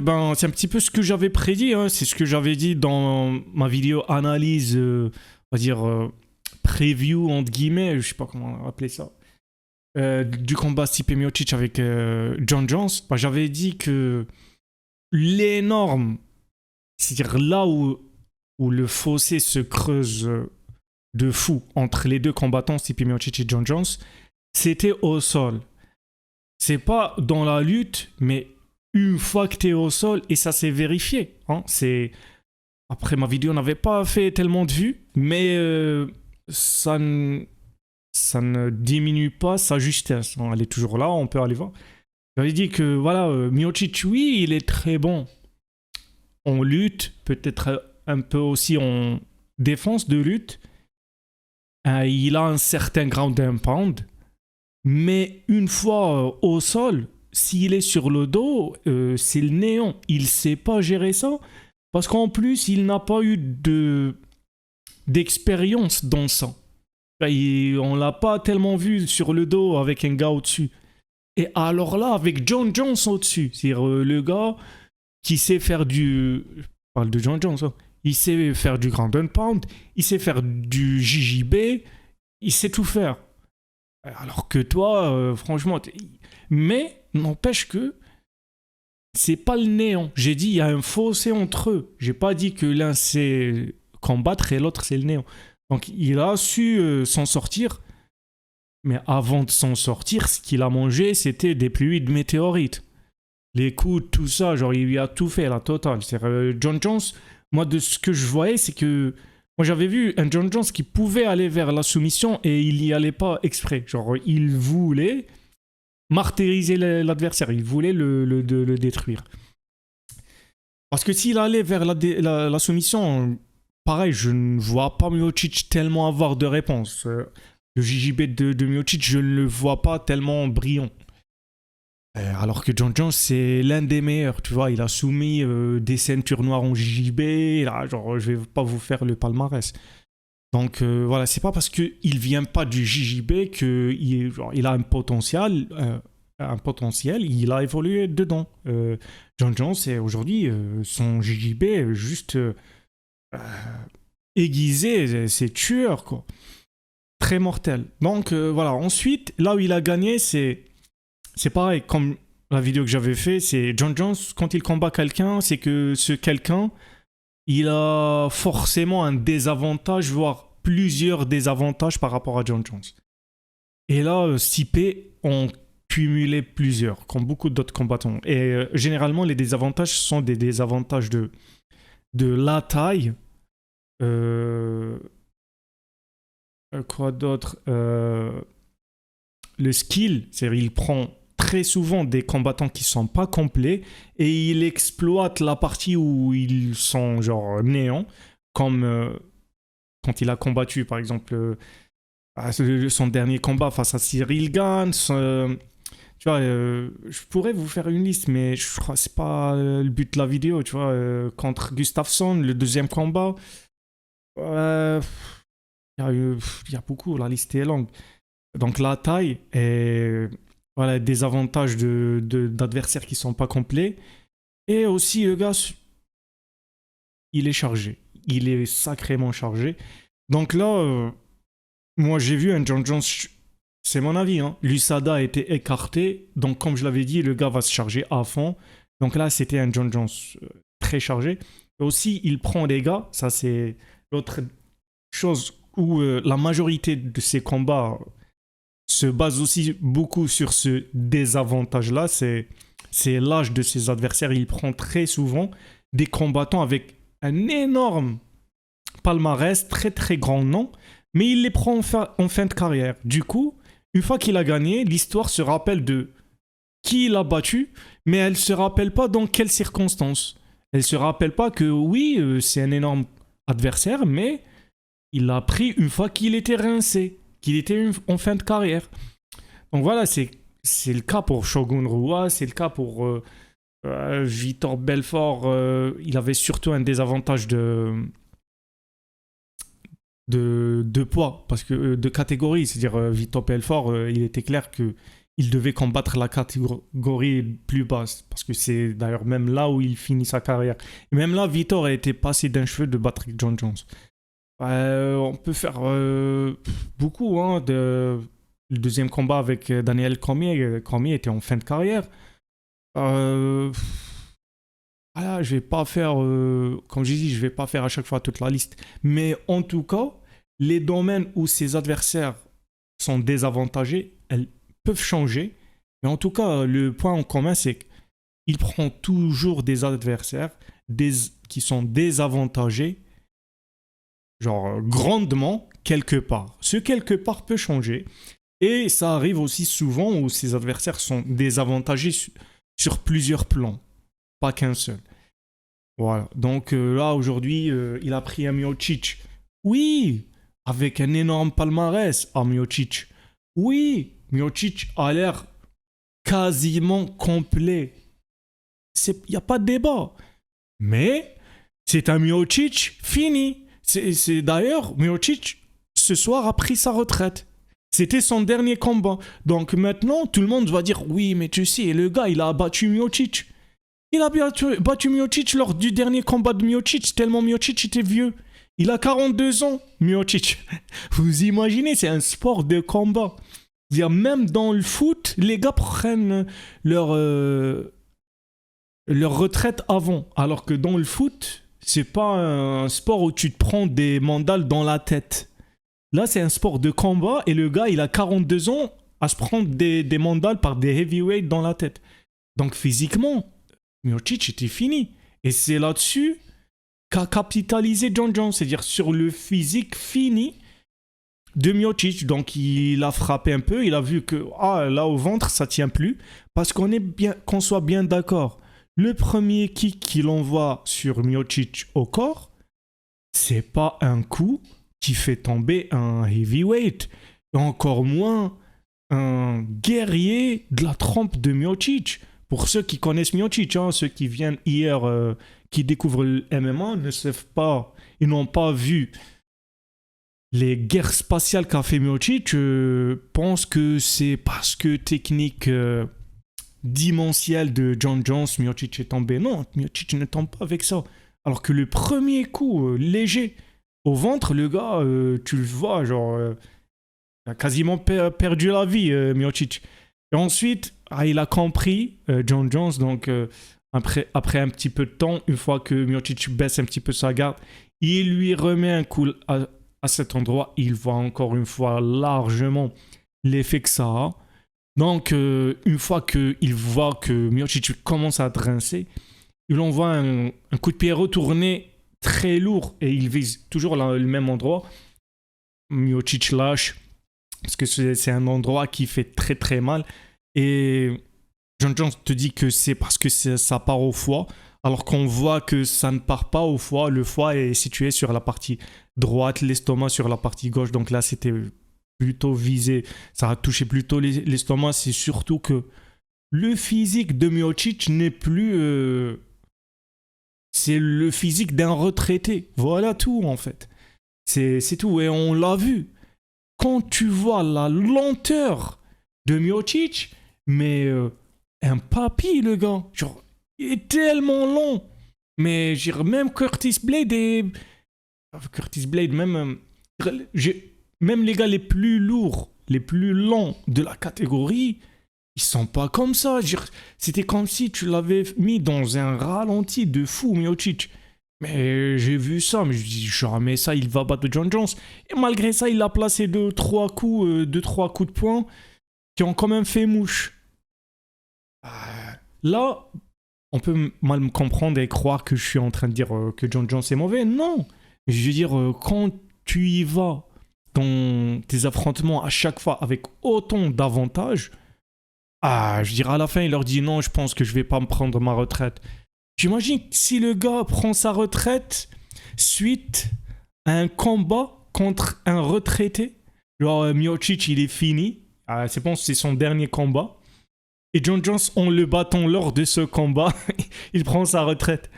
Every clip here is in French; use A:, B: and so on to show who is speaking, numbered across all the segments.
A: Ben, c'est un petit peu ce que j'avais prédit, hein. C'est ce que j'avais dit dans ma vidéo analyse, on va dire preview entre guillemets, je sais pas comment appeler ça, du combat Stipe Miocic avec John Jones. Ben, j'avais dit que l'énorme, c'est-à-dire là où le fossé se creuse de fou entre les deux combattants, Stipe Miocic et John Jones, c'était au sol. C'est pas dans la lutte, mais une fois que t'es au sol, et ça s'est vérifié. Hein, après, ma vidéo n'avait pas fait tellement de vues, mais ça ne diminue pas sa justesse. Elle est toujours là, on peut aller voir. J'avais dit que voilà, Miocic, oui, il est très bon en lutte, peut-être un peu aussi en défense de lutte. Il a un certain ground and pound, mais une fois au sol, s'il est sur le dos, c'est le néant. Il ne sait pas gérer ça, parce qu'en plus, il n'a pas eu d'expérience dans ça. On ne l'a pas tellement vu sur le dos avec un gars au-dessus. Et alors là, avec John Jones au-dessus, c'est-à-dire le gars qui sait faire du... Je parle de John Jones, hein. Il sait faire du ground and pound, il sait faire du JJB, il sait tout faire. Alors que toi, franchement... Mais n'empêche que c'est pas le néant. J'ai dit il y a un fossé entre eux. J'ai pas dit que l'un sait combattre et l'autre c'est le néant. Donc il a su s'en sortir. Mais avant de s'en sortir, ce qu'il a mangé, c'était des pluies de météorites. Les coups, tout ça, genre il lui a tout fait, la totale. John Jones, moi de ce que je voyais, c'est que moi j'avais vu un John Jones qui pouvait aller vers la soumission et il y allait pas exprès. Genre il voulait martyriser l'adversaire, il voulait le détruire. Parce que s'il allait vers la soumission, pareil, je ne vois pas Miocic tellement avoir de réponse. Le JJB de Miocic, je ne le vois pas tellement brillant. Alors que John Jones, c'est l'un des meilleurs, tu vois. Il a soumis des ceintures noires en JJB. Là, genre, je vais pas vous faire le palmarès. Donc voilà, c'est pas parce qu'il vient pas du JJB qu'il a un potentiel. Il a évolué dedans. John Jones, c'est aujourd'hui son JJB juste aiguisé, c'est tueur, quoi. Très mortel. Donc voilà, ensuite, là où il a gagné, c'est pareil, comme la vidéo que j'avais fait, c'est John Jones, quand il combat quelqu'un, c'est que ce quelqu'un, il a forcément un désavantage, voire plusieurs désavantages par rapport à John Jones. Et là, Stipe ont cumulé plusieurs, comme beaucoup d'autres combattants. Et généralement, les désavantages sont des désavantages de la taille, quoi d'autre, le skill, c'est-à-dire il prend très souvent des combattants qui sont pas complets et il exploite la partie où ils sont genre néants, comme quand il a combattu par exemple son dernier combat face à Cyril Gane. Tu vois, je pourrais vous faire une liste, mais je crois que c'est pas le but de la vidéo, tu vois, contre Gustafsson, le deuxième combat. Il y a beaucoup, la liste est longue. Donc la taille et voilà, des avantages d'adversaires qui sont pas complets. Et aussi, le gars, il est chargé. Il est sacrément chargé. Donc là, moi j'ai vu un John Jones, c'est mon avis, hein. L'USADA a été écarté. Donc comme je l'avais dit, le gars va se charger à fond. Donc là, c'était un John Jones très chargé. Et aussi, il prend des gars. Ça, c'est l'autre chose où la majorité de ces combats se base aussi beaucoup sur ce désavantage-là. C'est l'âge de ses adversaires. Il prend très souvent des combattants avec un énorme palmarès, très très grand nom, mais il les prend en fin de carrière. Du coup, une fois qu'il a gagné, l'histoire se rappelle de qui il a battu, mais elle ne se rappelle pas dans quelles circonstances. Elle ne se rappelle pas que oui, c'est un énorme adversaire, mais il l'a pris une fois qu'il était rincé, qu'il était en fin de carrière. Donc voilà, c'est le cas pour Shogun Rua, c'est le cas pour Vitor Belfort. Il avait surtout un désavantage de poids, parce que de catégorie, c'est-à-dire Vitor Belfort, il était clair que il devait combattre la catégorie plus basse. Parce que c'est d'ailleurs même là où il finit sa carrière. Et même là, Vitor a été passé d'un cheveu de battre John Jones. On peut faire beaucoup. Hein, le deuxième combat avec Daniel Cormier. Cormier était en fin de carrière. Voilà, je vais pas faire, comme j'ai dit, je vais pas faire à chaque fois toute la liste. Mais en tout cas, les domaines où ses adversaires sont désavantagés, elles peuvent changer. Mais en tout cas, le point en commun, c'est qu'il prend toujours des adversaires qui sont désavantagés, genre grandement, quelque part. Ce quelque part peut changer. Et ça arrive aussi souvent où ses adversaires sont désavantagés sur plusieurs plans, pas qu'un seul. Voilà, donc là aujourd'hui, il a pris un Miocic. Oui, avec un énorme palmarès à Miocic. Oui, Miocic a l'air quasiment complet. Il n'y a pas de débat. Mais c'est un Miocic fini. D'ailleurs, Miocic, ce soir, a pris sa retraite. C'était son dernier combat. Donc maintenant, tout le monde va dire, oui, mais tu sais, le gars, il a battu Miocic. Il a battu Miocic lors du dernier combat de Miocic, tellement Miocic était vieux. Il a 42 ans, Miocic. Vous imaginez, c'est un sport de combat. C'est-à-dire, même dans le foot, les gars prennent leur retraite avant. Alors que dans le foot, c'est pas un sport où tu te prends des mandales dans la tête. Là, c'est un sport de combat et le gars, il a 42 ans à se prendre des mandales par des heavyweights dans la tête. Donc physiquement, Miocic était fini. Et c'est là-dessus qu'a capitalisé John Jones, c'est-à-dire sur le physique fini de Miocic. Donc il a frappé un peu, il a vu que là au ventre ça tient plus, parce qu'on soit bien d'accord. Le premier kick qu'il envoie sur Miocic au corps, c'est pas un coup qui fait tomber un heavyweight, et encore moins un guerrier de la trempe de Miocic. Pour ceux qui connaissent Miocic, ceux qui viennent hier, qui découvrent le MMA, ne savent pas, ils n'ont pas vu les guerres spatiales qu'a fait Miocic. Pensent que c'est parce que technique démentielle de John Jones, Miocic est tombé. Non, Miocic ne tombe pas avec ça. Alors que le premier coup léger au ventre, le gars, tu le vois, genre, il a quasiment perdu la vie, Miocic. Et ensuite, il a compris, John Jones, donc après un petit peu de temps, une fois que Miocic baisse un petit peu sa garde, il lui remet un coup à cet endroit. Il voit encore une fois largement l'effet que ça a. Donc, une fois qu'il voit que Miocic commence à rincer, il envoie un coup de pied retourné très lourd et il vise toujours le même endroit. Miocic lâche parce que c'est un endroit qui fait très très mal. Et John Jones te dit que c'est parce que ça part au foie, alors qu'on voit que ça ne part pas au foie. Le foie est situé sur la partie droite, l'estomac sur la partie gauche. Donc là, c'était plutôt visé. Ça a touché plutôt l'estomac. C'est surtout que le physique de Miocic n'est plus... c'est le physique d'un retraité. Voilà tout, en fait. C'est tout. Et on l'a vu. Quand tu vois la lenteur de Miocic, mais un papy, le gars. Genre, il est tellement long. Mais même Curtis Blade est... Curtis Blade, même les gars les plus lourds, les plus lents de la catégorie, ils sont pas comme ça. C'était comme si tu l'avais mis dans un ralenti de fou, Miocic. Mais j'ai vu ça, mais je dis jamais ça, il va battre John Jones. Et malgré ça, il a placé 2-3 coups de poing qui ont quand même fait mouche. Là, on peut mal me comprendre et croire que je suis en train de dire que John Jones est mauvais. Non. Je veux dire, quand tu y vas dans tes affrontements à chaque fois avec autant d'avantages, je veux dire, à la fin, il leur dit non, je pense que je vais pas me prendre ma retraite. J'imagine si le gars prend sa retraite suite à un combat contre un retraité. Genre, Miocic, il est fini. C'est bon, c'est son dernier combat. Et John Jones, en le battant lors de ce combat, il prend sa retraite.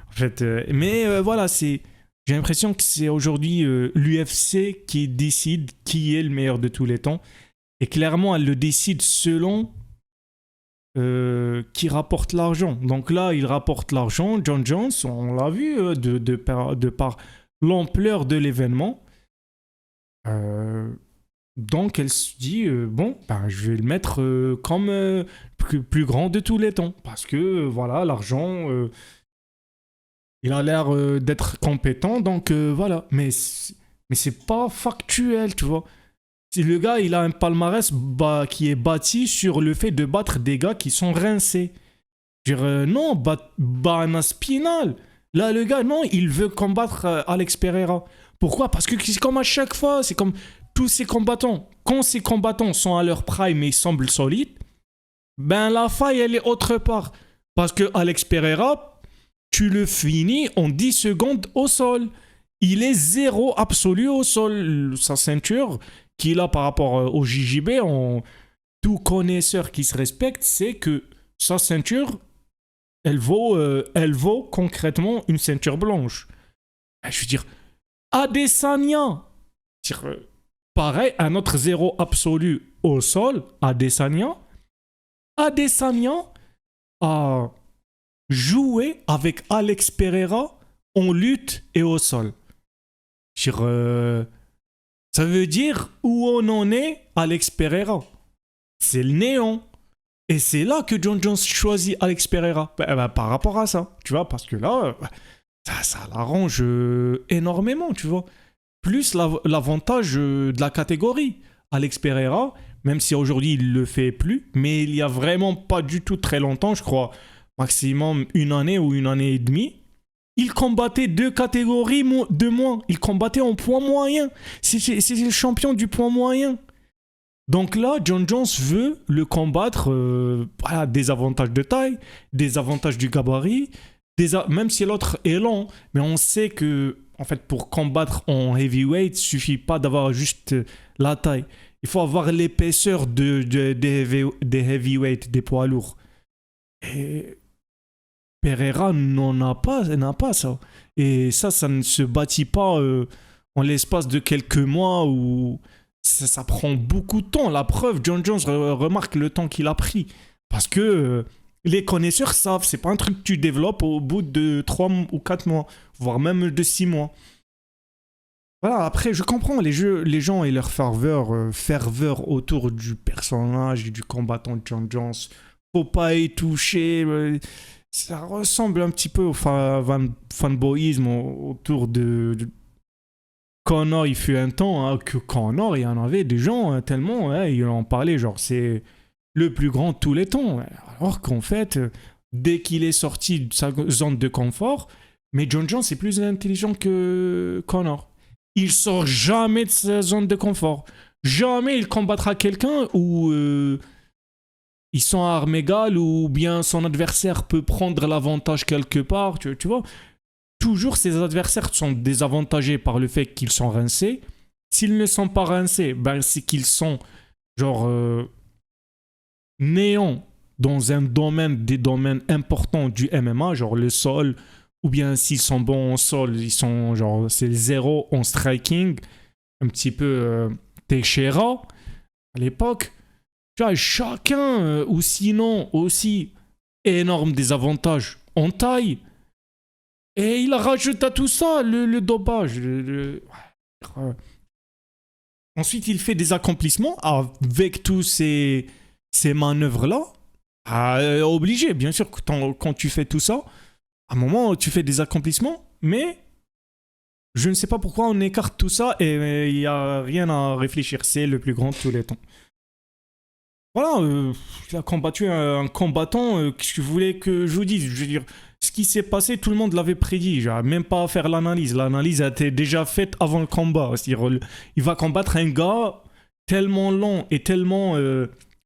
A: En fait, mais voilà, j'ai l'impression que c'est aujourd'hui l'UFC qui décide qui est le meilleur de tous les temps. Et clairement, elle le décide selon qui rapporte l'argent. Donc là, il rapporte l'argent. John Jones, on l'a vu de par l'ampleur de l'événement. Donc elle se dit, bon, ben, je vais le mettre comme plus grand de tous les temps. Parce que, voilà, l'argent, il a l'air d'être compétent. Donc voilà. Mais c'est pas factuel, tu vois. Si le gars, il a un palmarès qui est bâti sur le fait de battre des gars qui sont rincés. Je veux dire, non, Bana Spinal. Là, le gars, non, il veut combattre Alex Pereira. Pourquoi? Parce que c'est comme à chaque fois, c'est comme tous ces combattants. Quand ces combattants sont à leur prime et ils semblent solides, ben la faille, elle est autre part. Parce que Alex Pereira, tu le finis en 10 secondes au sol. Il est zéro absolu au sol. Sa ceinture qu'il a par rapport au JJB, tout connaisseur qui se respecte, c'est que sa ceinture, elle vaut concrètement une ceinture blanche. Je veux dire, Adesanya, pareil, un autre zéro absolu au sol, Adesanya a joué avec Alex Pereira en lutte et au sol. Ça veut dire où on en est, Alex Pereira. C'est le néant. Et c'est là que John Jones choisit Alex Pereira. Par rapport à ça, tu vois, parce que là, ça l'arrange énormément, tu vois. Plus l'avantage de la catégorie. Alex Pereira, même si aujourd'hui il le fait plus, mais il y a vraiment pas du tout très longtemps, je crois, maximum une année ou une année et demie, il combattait 2 catégories de moins. Il combattait en poids moyen. C'est le champion du poids moyen. Donc là, John Jones veut le combattre, voilà, des avantages de taille, des avantages du gabarit, même si l'autre est lent, mais on sait que, en fait, pour combattre en heavyweight, il suffit pas d'avoir juste la taille. Il faut avoir l'épaisseur des heavyweight, des poids lourds. Et Pereira n'a pas ça. Et ça ne se bâtit pas en l'espace de quelques mois ou ça prend beaucoup de temps. La preuve, John Jones remarque le temps qu'il a pris. Parce que les connaisseurs savent, c'est pas un truc que tu développes au bout de 3 ou 4 mois, voire même de 6 mois. Voilà, après, je comprends les gens et leur ferveur autour du personnage et du combattant de John Jones. Faut pas y toucher. Ça ressemble un petit peu au fanboyisme autour de Conor. Il fut un temps hein, que Conor, il y en avait des gens tellement, ils en parlaient, genre c'est le plus grand de tous les temps. Alors qu'en fait, dès qu'il est sorti de sa zone de confort, mais John Jones est plus intelligent que Conor. Il sort jamais de sa zone de confort. Jamais il combattra quelqu'un où ils sont à armes égales ou bien son adversaire peut prendre l'avantage quelque part. Tu vois, toujours ses adversaires sont désavantagés par le fait qu'ils sont rincés. S'ils ne sont pas rincés, ben c'est qu'ils sont genre néants dans des domaines importants du MMA, genre le sol, ou bien s'ils sont bons en sol, ils sont genre c'est zéro en striking, un petit peu Teixeira à l'époque. Tu vois, chacun, ou sinon aussi énorme désavantage en taille. Et il rajoute à tout ça le dopage. Ensuite, il fait des accomplissements avec tous ces manœuvres-là. Obligé, bien sûr, quand tu fais tout ça, à un moment, tu fais des accomplissements, mais je ne sais pas pourquoi on écarte tout ça et il n'y a rien à réfléchir. C'est le plus grand de tous les temps. Voilà, il a combattu un combattant. Qu'est-ce que vous voulez que je vous dise? Je veux dire, ce qui s'est passé, tout le monde l'avait prédit. Genre, même pas à faire l'analyse. L'analyse a été déjà faite avant le combat. C'est-à-dire, il va combattre un gars tellement lent et tellement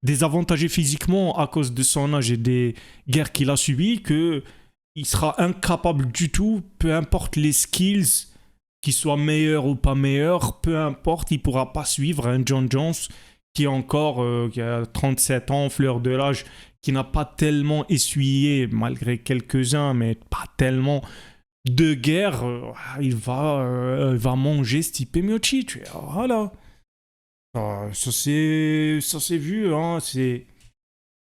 A: désavantagé physiquement à cause de son âge et des guerres qu'il a subies que il sera incapable du tout, peu importe les skills, qu'ils soient meilleurs ou pas meilleurs, peu importe, il pourra pas suivre un John Jones qui est encore, qui a 37 ans, fleur de l'âge, qui n'a pas tellement essuyé, malgré quelques-uns, mais pas tellement de guerre, il va manger Stipe Miocic. Voilà. Ça s'est vu, hein,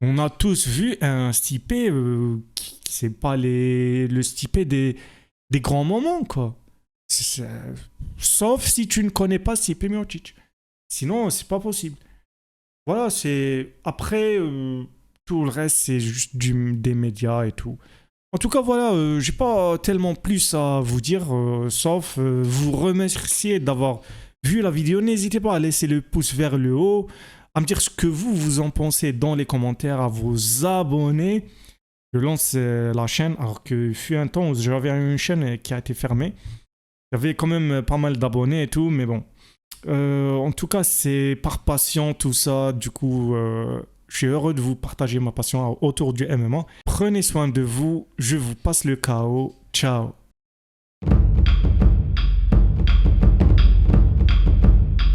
A: on a tous vu un Stipe qui c'est pas le Stipe des grands moments, quoi. Sauf si tu ne connais pas Stipe Miocic. Sinon, c'est pas possible. Voilà, c'est. Après, tout le reste, c'est juste des médias et tout. En tout cas, voilà, j'ai pas tellement plus à vous dire, sauf vous remercier d'avoir vu la vidéo. N'hésitez pas à laisser le pouce vers le haut, à me dire ce que vous en pensez dans les commentaires, à vous abonner. Je lance la chaîne, alors que fut un temps où j'avais une chaîne qui a été fermée. Il y avait quand même pas mal d'abonnés et tout, mais bon. En tout cas, c'est par passion tout ça. Du coup, je suis heureux de vous partager ma passion autour du MMA. Prenez soin de vous. Je vous passe le chaos. Ciao.